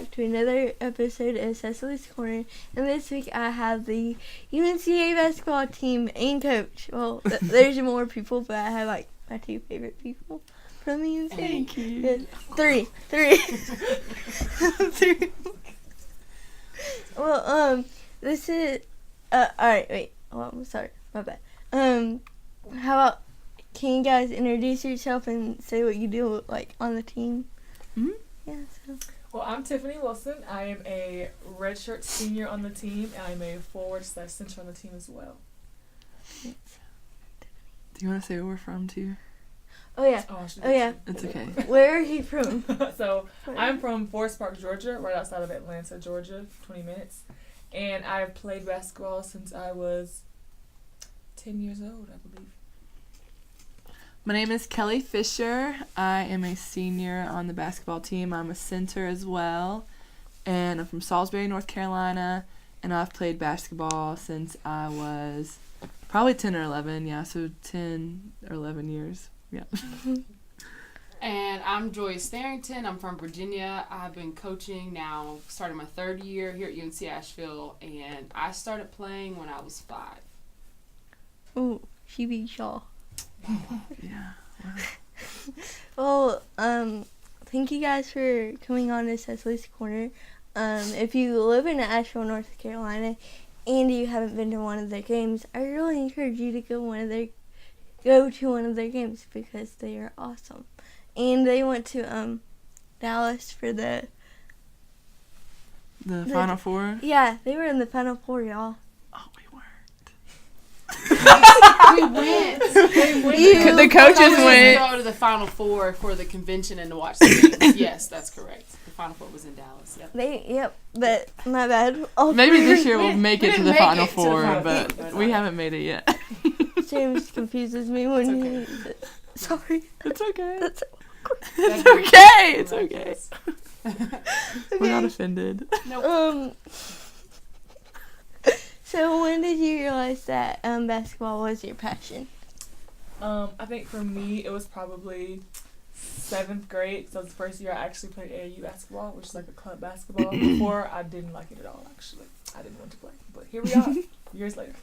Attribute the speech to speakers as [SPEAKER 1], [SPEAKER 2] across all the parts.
[SPEAKER 1] back to another episode of Cecely's Corner. And this week I have the UNC-A basketball team and coach. Well, there's more people, but I have like my two favorite people from the UNC.
[SPEAKER 2] Thank you.
[SPEAKER 1] Good. Three. Three. Well, this is, alright, wait. Oh, I'm sorry. My bad. How about, can you guys introduce yourself and say what you do, like, on the team?
[SPEAKER 2] Mm-hmm.
[SPEAKER 1] Yeah, so.
[SPEAKER 3] Well, I'm Tiffany Wilson. I am a redshirt senior on the team, and I'm a forward/center on the team as well.
[SPEAKER 2] Do you want to say where we're from, too?
[SPEAKER 1] Oh, yeah. Yeah.
[SPEAKER 2] It's okay.
[SPEAKER 1] Where are you from?
[SPEAKER 3] So, I'm from Forest Park, Georgia, right outside of Atlanta, Georgia, 20 minutes. And I've played basketball since I was 10 years old, I believe.
[SPEAKER 2] My name is Kelly Fisher. I am a senior on the basketball team. I'm a center as well. And I'm from Salisbury, North Carolina. And I've played basketball since I was probably 10 or 11. Yeah, so 10 or 11 years. Yeah.
[SPEAKER 4] And I'm Joyce Tharrington. I'm from Virginia. I've been coaching now, starting my third year here at UNC Asheville. And I started playing when I was 5.
[SPEAKER 1] Oh, she beat y'all.
[SPEAKER 2] Yeah.
[SPEAKER 1] Wow. Well, thank you guys for coming on to Cecely's Corner. If you live in Asheville, North Carolina, and you haven't been to one of their games, I really encourage you to go to one of their games because they are awesome. And they went to Dallas for the
[SPEAKER 2] Final Four?
[SPEAKER 1] Yeah, they were in the Final Four, y'all.
[SPEAKER 2] Oh, we weren't.
[SPEAKER 4] We went.
[SPEAKER 2] The coaches went.
[SPEAKER 4] Go to the Final Four for the convention and to watch the games. Yes, that's correct. The Final Four was in Dallas. Yep.
[SPEAKER 1] But my bad.
[SPEAKER 2] Maybe this year we'll make it to the Final
[SPEAKER 4] to the
[SPEAKER 2] Four,
[SPEAKER 4] Final
[SPEAKER 2] but
[SPEAKER 4] Four.
[SPEAKER 2] we haven't made it yet.
[SPEAKER 1] James confuses me when
[SPEAKER 4] It's
[SPEAKER 1] he. Sorry.
[SPEAKER 2] It's okay.
[SPEAKER 1] That's
[SPEAKER 2] It's okay. It's okay. We're not offended.
[SPEAKER 4] Nope.
[SPEAKER 1] So when did you realize that basketball was your passion?
[SPEAKER 3] I think for me, it was probably 7th grade. So it was the first year I actually played AAU basketball, which is like a club basketball. Before, I didn't like it at all, actually. I didn't want to play. But here we are, years later.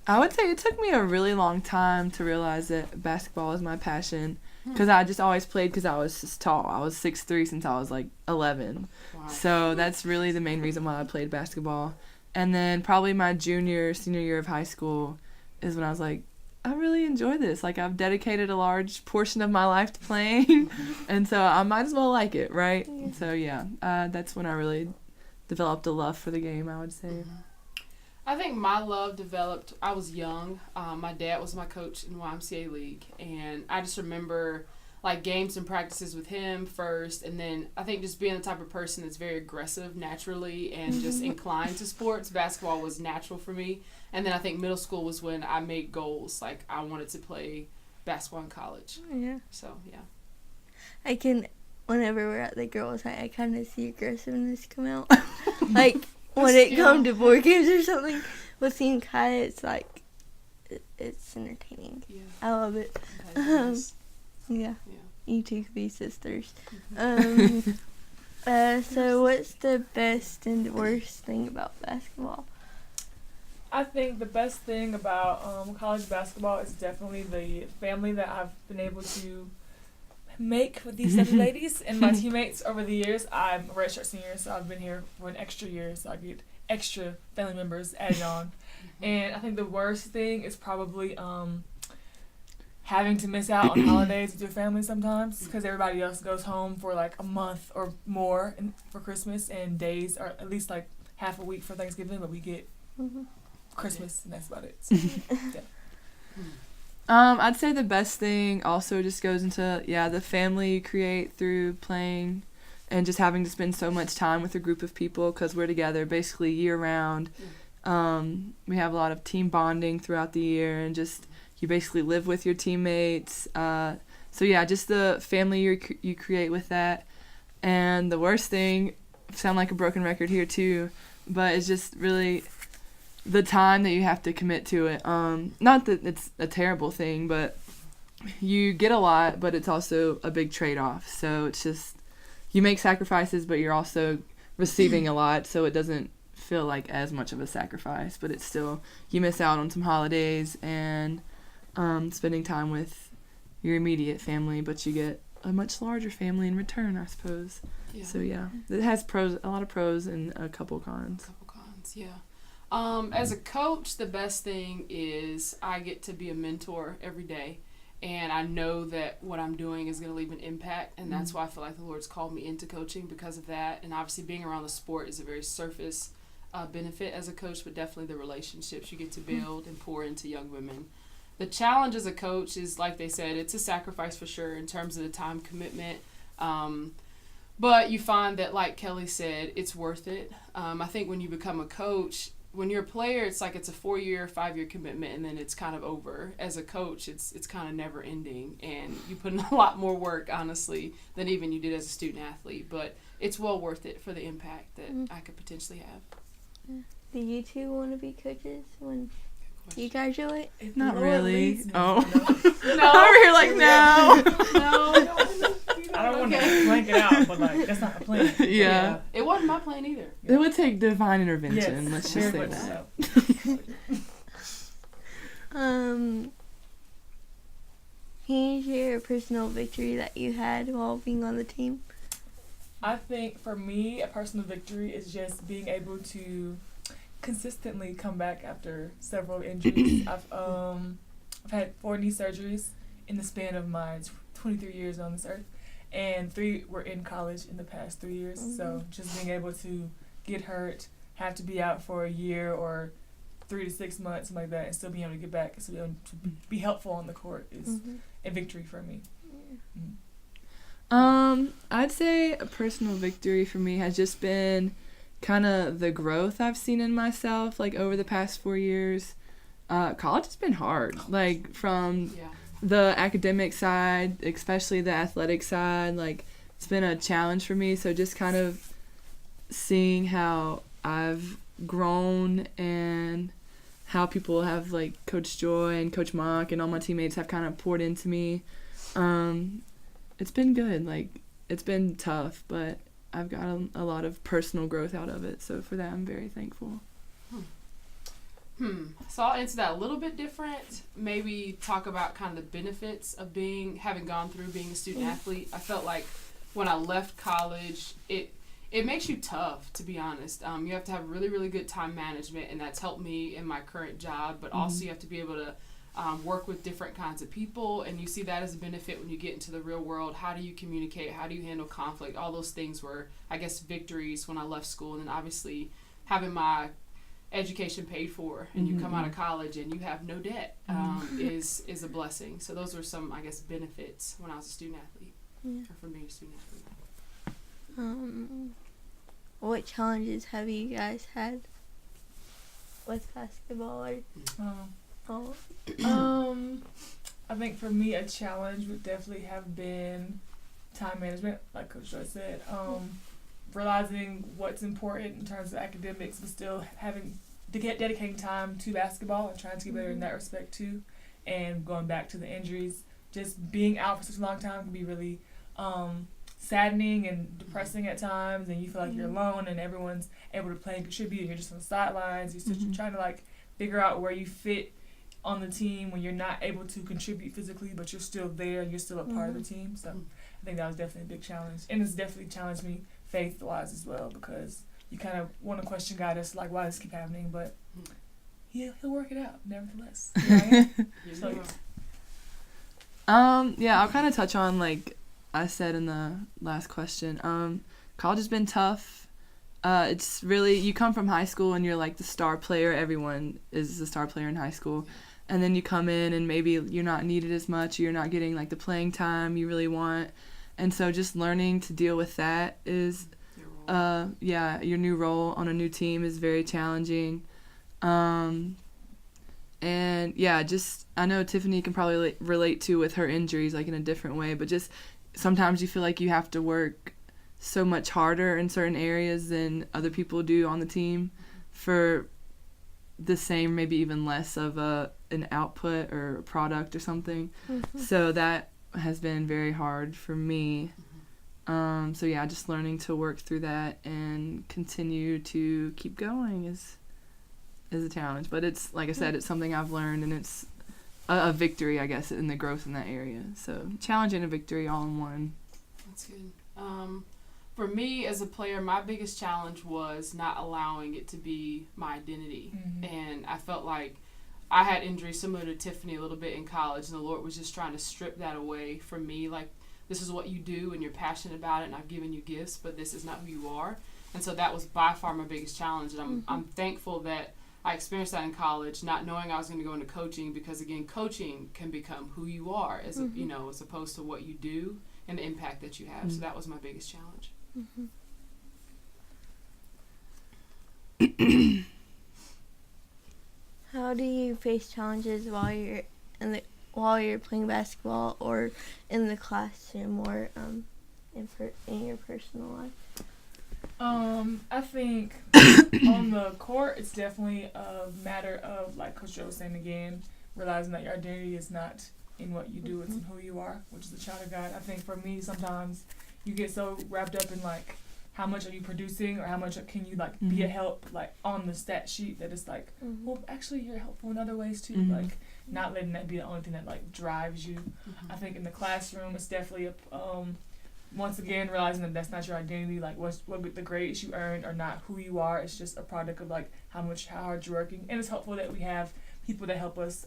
[SPEAKER 2] I would say it took me a really long time to realize that basketball is my passion because I just always played because I was just tall. I was 6'3" since I was like 11.
[SPEAKER 4] Wow.
[SPEAKER 2] So that's really the main reason why I played basketball. And then probably my senior year of high school is when I was like, I really enjoy this. Like, I've dedicated a large portion of my life to playing, and so I might as well like it, right?
[SPEAKER 1] Yeah.
[SPEAKER 2] So, yeah, that's when I really developed a love for the game, I would say.
[SPEAKER 4] I think my love developed, I was young. My dad was my coach in the YMCA League, and I just remember like games and practices with him first, and then I think just being the type of person that's very aggressive naturally and just inclined to sports, basketball was natural for me. And then I think middle school was when I made goals, like I wanted to play basketball in college.
[SPEAKER 1] Yeah.
[SPEAKER 4] So, yeah.
[SPEAKER 1] I can, whenever we're at the girls' night, I kind of see aggressiveness come out. Like, when it comes to board games or something, with Team Kai, it's like, it's entertaining.
[SPEAKER 4] Yeah.
[SPEAKER 1] I love it.
[SPEAKER 4] Okay, nice.
[SPEAKER 1] Yeah.
[SPEAKER 4] Yeah.
[SPEAKER 1] You two could be sisters. So what's the best and worst thing about basketball?
[SPEAKER 3] I think the best thing about college basketball is definitely the family that I've been able to make with these other ladies and my teammates over the years. I'm a redshirt senior, so I've been here for an extra year, so I get extra family members added on. And I think the worst thing is probably having to miss out on holidays with your family sometimes because everybody else goes home for like a month or more for Christmas, and days are at least like half a week for Thanksgiving, but we get Christmas and that's about it. So, yeah.
[SPEAKER 2] I'd say the best thing also just goes into, the family you create through playing and just having to spend so much time with a group of people because we're together basically year-round. We have a lot of team bonding throughout the year and just you basically live with your teammates. Just the family you create with that. And the worst thing, sound like a broken record here too, but it's just really the time that you have to commit to it. Not that it's a terrible thing, but you get a lot, but it's also a big trade-off. So it's just you make sacrifices, but you're also receiving a lot, so it doesn't feel like as much of a sacrifice, but it's still, you miss out on some holidays and spending time with your immediate family, but you get a much larger family in return, I suppose.
[SPEAKER 4] Yeah.
[SPEAKER 2] So yeah, it has a lot of pros and a couple cons.
[SPEAKER 4] Yeah. As a coach, the best thing is I get to be a mentor every day, and I know that what I'm doing is going to leave an impact, and that's why I feel like the Lord's called me into coaching, because of that. And obviously being around the sport is a very surface benefit as a coach, but definitely the relationships you get to build and pour into young women. The challenge as a coach is, like they said, it's a sacrifice for sure in terms of the time commitment. But you find that, like Kelly said, it's worth it. I think when you become a coach, when you're a player, it's like it's a 4-year, 5-year commitment, and then it's kind of over. As a coach, it's kind of never ending, and you put in a lot more work, honestly, than even you did as a student athlete. But it's well worth it for the impact that I could potentially have.
[SPEAKER 1] Do you two want to be coaches when you graduate?
[SPEAKER 2] Not really. Oh.
[SPEAKER 4] No.
[SPEAKER 2] Over here like, no.
[SPEAKER 4] No.
[SPEAKER 3] I don't want to blank it out, but like that's not the plan.
[SPEAKER 2] Yeah.
[SPEAKER 4] It wasn't my plan either.
[SPEAKER 2] It would take divine intervention.
[SPEAKER 3] Yes,
[SPEAKER 2] Let's just say
[SPEAKER 3] very much
[SPEAKER 2] that.
[SPEAKER 3] so.
[SPEAKER 1] Can you share a personal victory that you had while being on the team?
[SPEAKER 3] I think for me, a personal victory is just being able to consistently come back after several injuries. I've had 4 knee surgeries in the span of my 23 years on this earth, and 3 were in college in the past 3 years. So just being able to get hurt, have to be out for a year or 3 to 6 months, something like that, and still being able to get back and still be able to be helpful on the court is a victory for me.
[SPEAKER 2] I'd say a personal victory for me has just been kind of the growth I've seen in myself, like over the past 4 years. College has been hard, like from the academic side, especially the athletic side, like it's been a challenge for me. So just kind of seeing how I've grown and how people have, like Coach Joy and Coach Mock and all my teammates have kind of poured into me. It's been good. Like, it's been tough, but I've got a lot of personal growth out of it. So for that, I'm very thankful.
[SPEAKER 4] So I'll answer that a little bit different. Maybe talk about kind of the benefits of having gone through being a student athlete. I felt like when I left college, it makes you tough, to be honest. You have to have really, really good time management, and that's helped me in my current job. But also you have to be able to work with different kinds of people, and you see that as a benefit when you get into the real world. How do you communicate? How do you handle conflict? All those things were, I guess, victories when I left school. And then obviously having my education paid for, and you come out of college and you have no debt is a blessing. So those were some, I guess, benefits when I was a student athlete, or from being a student athlete.
[SPEAKER 1] What challenges have you guys had with basketball?
[SPEAKER 3] I think for me, a challenge would definitely have been time management, like Coach Joy said. Realizing what's important in terms of academics, but still having to dedicating time to basketball and trying to get better in that respect too. And going back to the injuries, just being out for such a long time can be really saddening and depressing at times, and you feel like you're alone and everyone's able to play and contribute, and you're just on the sidelines. You're still trying to like figure out where you fit on the team when you're not able to contribute physically, but you're still there and you're still a part of the team. So I think that was definitely a big challenge, and it's definitely challenged me faith-wise as well, because you kind of want to question God as like, why does this keep happening? But he'll work it out nevertheless.
[SPEAKER 2] Yeah, I'll kind of touch on, like I said in the last question, college has been tough. It's really, you come from high school and you're like the star player. Everyone is the star player in high school. And then you come in and maybe you're not needed as much. You're not getting like the playing time you really want. And so just learning to deal with that is, your new role on a new team is very challenging. And yeah, just, I know Tiffany can probably relate to with her injuries, like in a different way, but just sometimes you feel like you have to work so much harder in certain areas than other people do on the team for the same, maybe even less of an output or a product or something. So that has been very hard for me. So yeah, just learning to work through that and continue to keep going is a challenge. But it's, like I said, it's something I've learned, and it's a victory, I guess, in the growth in that area. So challenge and a victory all in one.
[SPEAKER 4] That's good. For me as a player, my biggest challenge was not allowing it to be my identity. And I felt like I had injuries similar to Tiffany a little bit in college, and the Lord was just trying to strip that away from me. Like, this is what you do, and you're passionate about it, and I've given you gifts, but this is not who you are. And so that was by far my biggest challenge. And I'm thankful that I experienced that in college, not knowing I was going to go into coaching, because again, coaching can become who you are, as you know, as opposed to what you do and the impact that you have. So that was my biggest challenge.
[SPEAKER 1] How do you face challenges while you're playing basketball, or in the classroom, or in your personal life?
[SPEAKER 3] I think on the court, it's definitely a matter of, like Coach Joe was saying again, realizing that your identity is not in what you do, it's in who you are, which is a child of God. I think for me, sometimes you get so wrapped up in, like, how much are you producing, or how much can you, like, be a help, like, on the stat sheet, that it's like, well, actually, you're helpful in other ways, too. Like, not letting that be the only thing that, like, drives you. I think in the classroom, it's definitely once again, realizing that that's not your identity, like, what the grades you earned are not who you are. It's just a product of, like, how hard you're working. And it's helpful that we have people that help us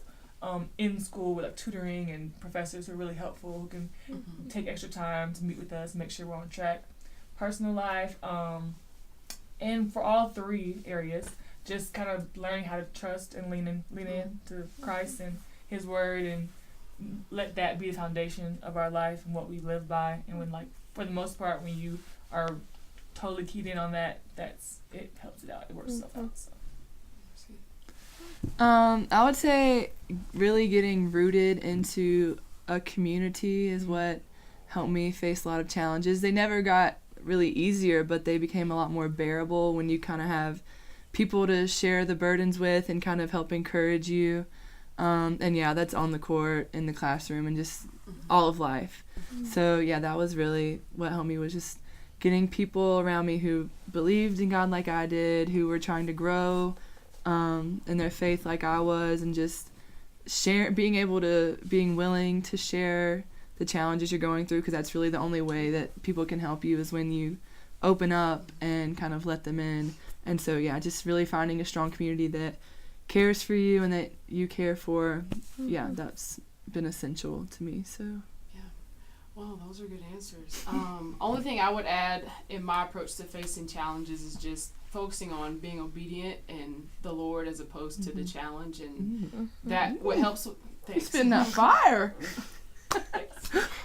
[SPEAKER 3] in school with, like, tutoring, and professors who are really helpful, who can take extra time to meet with us, make sure we're on track. Personal life, and for all three areas, just kind of learning how to trust and lean in to Christ and His Word, and let that be the foundation of our life and what we live by. And when, like, for the most part, when you are totally keyed in on that, it helps it out. It works itself out. So.
[SPEAKER 2] I would say really getting rooted into a community is what helped me face a lot of challenges. They never got really easier, but they became a lot more bearable when you kind of have people to share the burdens with and kind of help encourage you. And yeah, that's on the court, in the classroom, and just all of life. So yeah, that was really what helped me, was just getting people around me who believed in God like I did, who were trying to grow in their faith like I was, and just being willing to share the challenges you're going through, because that's really the only way that people can help you, is when you open up and kind of let them in. And so yeah, just really finding a strong community that cares for you and that you care for. Yeah, that's been essential to me. So
[SPEAKER 4] yeah, well, those are good answers. Only thing I would add in my approach to facing challenges is just focusing on being obedient and the Lord as opposed to the challenge, and that what helps. Thanks.
[SPEAKER 2] Spin that fire.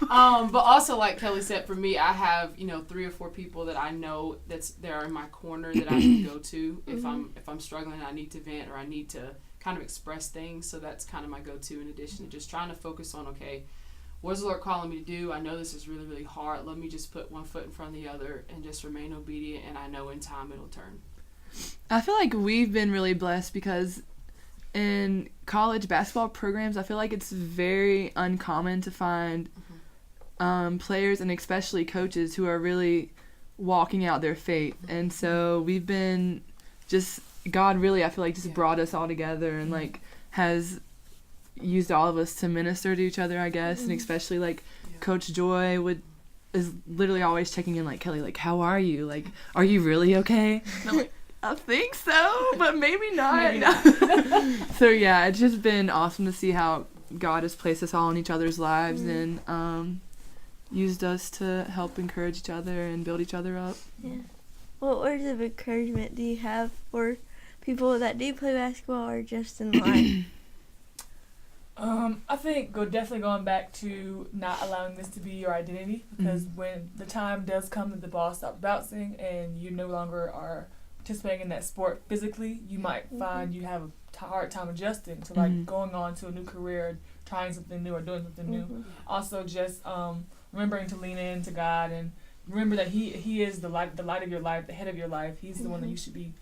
[SPEAKER 4] But also, like Kelly said, for me, I have 3 or 4 people that I know they're in my corner that I can go to if I'm struggling and I need to vent or I need to kind of express things. So that's kind of my go-to, in addition to just trying to focus on, okay, what is the Lord calling me to do? I know this is really, really hard. Let me just put one foot in front of the other and just remain obedient, and I know in time it'll turn.
[SPEAKER 2] I feel like we've been really blessed, because in college basketball programs, I feel like it's very uncommon to find players, and especially coaches, who are really walking out their faith. And so we've been God really, I feel like, just brought us all together, and like has used all of us to minister to each other, I guess. And especially like Coach Joy is literally always checking in, like, Kelly, like, how are you? Like, are you really okay? And I'm like, I think so, but maybe not. So yeah, it's just been awesome to see how God has placed us all in each other's lives, and used us to help encourage each other and build each other up.
[SPEAKER 1] Yeah. What words of encouragement do you have for people that do play basketball, or just in life?
[SPEAKER 3] I think definitely going back to not allowing this to be your identity, because when the time does come that the ball stops bouncing and you no longer are participating in that sport physically, you might find you have a hard time adjusting to, like, going on to a new career, trying something new, or doing something new. Also, just remembering to lean into God, and remember that He is the light of your life, the head of your life. He's the one that you should be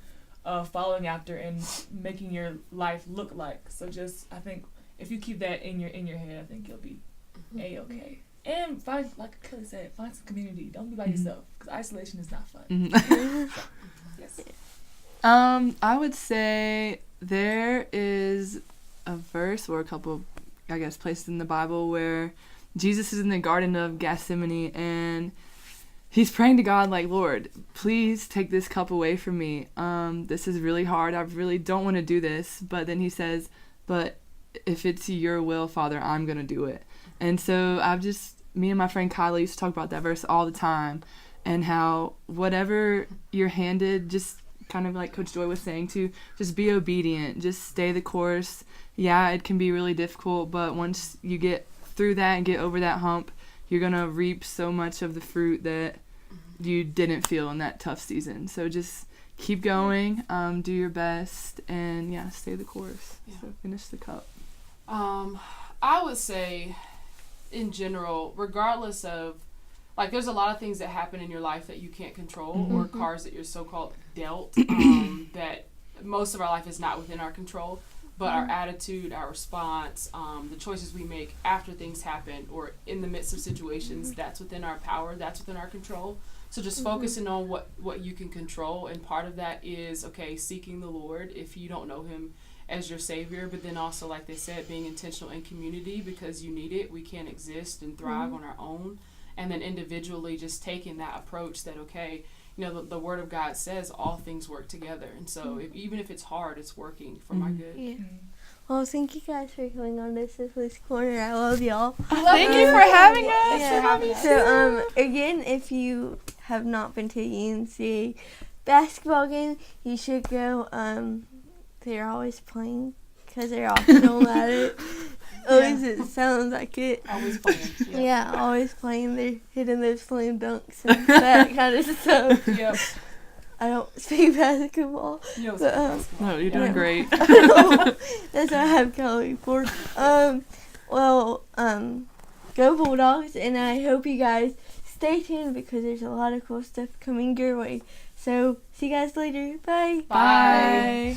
[SPEAKER 3] following after and making your life look like. So just, I think, if you keep that in your head, I think you'll be A-okay. And find, like Kelly said, find some community. Don't be by yourself, because isolation is not fun. Yes.
[SPEAKER 2] I would say there is a verse or a couple, I guess, places in the Bible where Jesus is in the Garden of Gethsemane and he's praying to God like, Lord, please take this cup away from me. This is really hard. I really don't want to do this. But then he says, but if it's your will, Father, I'm going to do it. And so me and my friend Kylie used to talk about that verse all the time, and how whatever you're handed, just kind of like Coach Joy was saying too, just be obedient, just stay the course. Yeah, it can be really difficult, but once you get through that and get over that hump, you're going to reap so much of the fruit that you didn't feel in that tough season. So just keep going, do your best, and yeah, stay the course.
[SPEAKER 4] Yeah.
[SPEAKER 2] So finish the cup.
[SPEAKER 4] I would say, in general, regardless of, like, there's a lot of things that happen in your life that you can't control, or cards that you're so-called dealt, that most of our life is not within our control. But our attitude, our response, the choices we make after things happen or in the midst of situations, that's within our power, that's within our control. So just focusing on what you can control, and part of that is, okay, seeking the Lord if you don't know him as your Savior, but then also, like they said, being intentional in community because you need it. We can't exist and thrive on our own. And then individually just taking that approach that, okay, you know, the Word of God says all things work together. And so even if it's hard, it's working for my good.
[SPEAKER 1] Yeah. Well, thank you guys for coming on to Cecely's Corner. I love y'all.
[SPEAKER 2] Thank you for having us.
[SPEAKER 1] Yeah. So, again, if you have not been to a UNC-A basketball game, you should go. They're always playing because they're awesome at it. At least it sounds like it.
[SPEAKER 4] Always playing.
[SPEAKER 1] Yeah, always playing. They're hitting those slam dunks and that kind of stuff.
[SPEAKER 3] Yep.
[SPEAKER 1] I don't speak basketball.
[SPEAKER 3] But,
[SPEAKER 2] No, you're doing great.
[SPEAKER 1] That's what I have Kelly for. Go Bulldogs, and I hope you guys stay tuned because there's a lot of cool stuff coming your way. So, see you guys later. Bye.
[SPEAKER 2] Bye.